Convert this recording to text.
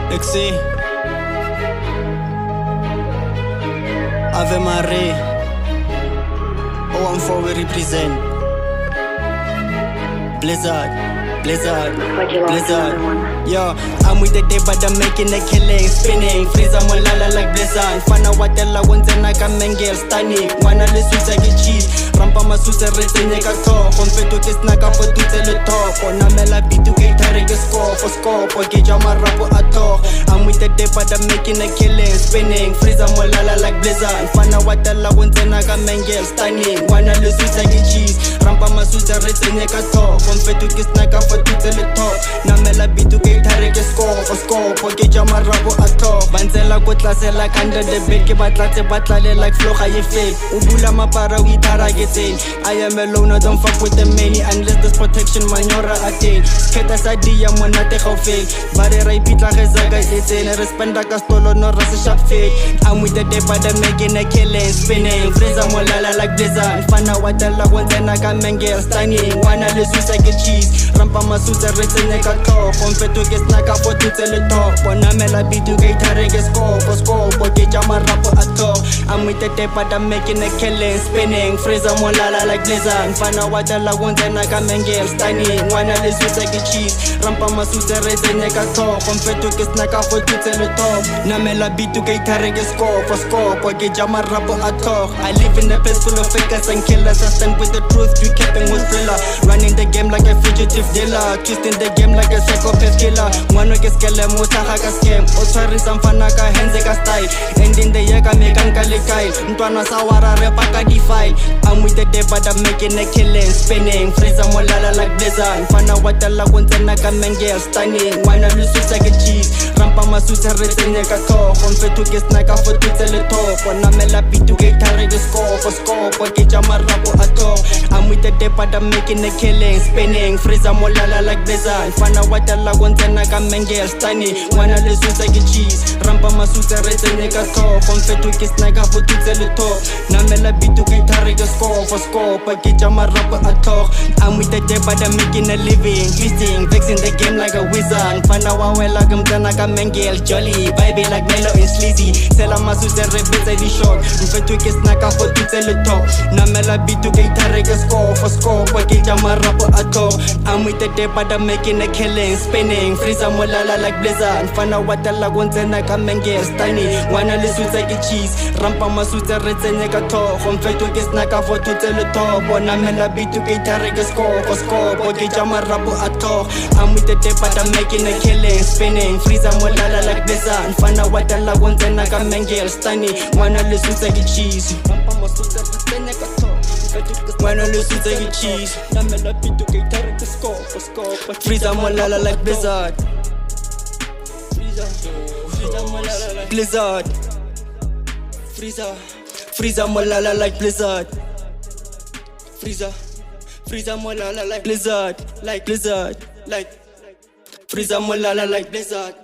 Lexi Ave Maria 014 we represent Blizzard Yo, I'm with the day but I'm making a killing Spinning, freeze I'm on lala like Blizzard Fana watela wenzena ka mengel stunning Wanna le susa ke cheese Rampa masuse retsenye ka top Konfeto ke snaka for tutse le top Onamela bitu ke itare ke score for scope Ke jama rapo atok I'm with the day but I'm making a killing Spinning, freeze I'm on lala like Blizzard Fana watela wenzena ka mengel stunning Wanna le susa ke cheese Rampa masuse retsenye ka top Konfeto ke snaka for tutse le top Namela bitu ke itare ke score for scope Ke jama rapo atok Banzela ko tlasela kanda de bed Ke batlatse batlale like flow ga ye fake Ubula mapara o itara ke I am alone, I don't fuck with the many Unless there's protection, manyora attain Sketa sa diya monate ga fake Bare ra ipitla ge zaga etsene Respenda ka stolo no rasa sharp fake I'm with the day but I'm making a killing Spinning, freeza molala like Blizzard Fana watela wenzena ka mengel stunning Wanna le susa ke cheese Rampa masusa retsenye ka top Konfeto ke snaka for tutse le top Bonamela bitu ke itare ke score for scope Ke jama rapo atok I'm with the day but I'm making a killing Spinning, freeza molala like Blizzard Fana watela wenzena ka mengel stunning Wanna le susa ke cheese Rampa masusa retsenye ka top Konfeto ke snaka for tutse le top Namela bitu ke itare ke score for scope Ke jama rapo atok I live in a place full of fakers and killers I stand with the truth, you capping with thriller Running the game like a fugitive dealer Twisting the game like a psychopath killer Ngwano ke skele motaga ka scam O tshwarisa mfana ka henze ka style Ending the year ka mekan ka lekai Ntwana sa wara repa ka defile I'm with the day but I'm making a killing Spinning, freeza molala like Blizzard Fana watela wenzena ka mengel stunning Wanna le susa ke cheese Rampa masusa retsenye ka top Konfeto ke snaka for tutse le top Onamela bitu ke itare ke score for scope Ke jama rapo atok I'm with the day but I'm making a killing Spinning, freeza molala like Blizzard Fana watela wenzena ka mengel stunning Wanna le susa ke cheese Rampa masusa retsenye ka top Konfeto ke snaka for tutse le top Namela bitu ke itare ke score for scope Ke jama rapo atok I'm with the day but I'm making a living Twisting, vexing the game like a wizard Fana wawela ke mtana ka mengel jolly Vibe like Melo and Sleazy Sela masusa rebetse di shock Mfeto ke snaka for tutse le top Namela bitu ke itare ke score for scope Ke jama rapo atok I'm with the day but I'm making a killing Spinning, freeza molala like Blizzard Fana watela wenzena ka mengel stunning Wanna le susa ke cheese Rampa masusa retsenye ka top Mfeto ke snaka for tutse le top Onamela bitu ke itare ke score for scope Ke jama rapo atok I'm with the day but I'm making a killing Spinning, freeza molala like Blizzard Fana watela wenzena ka mengel stunning Wanna le susa ke cheese Rampa masusa retsenye ka top Wanna le susa ke cheese Namela bitu ke itare ke score for scope Freeza molala like Blizzard Freeza molala like Blizzard Freeza molala like Blizzard Freeza molala like Blizzard Freeza molala like Blizzard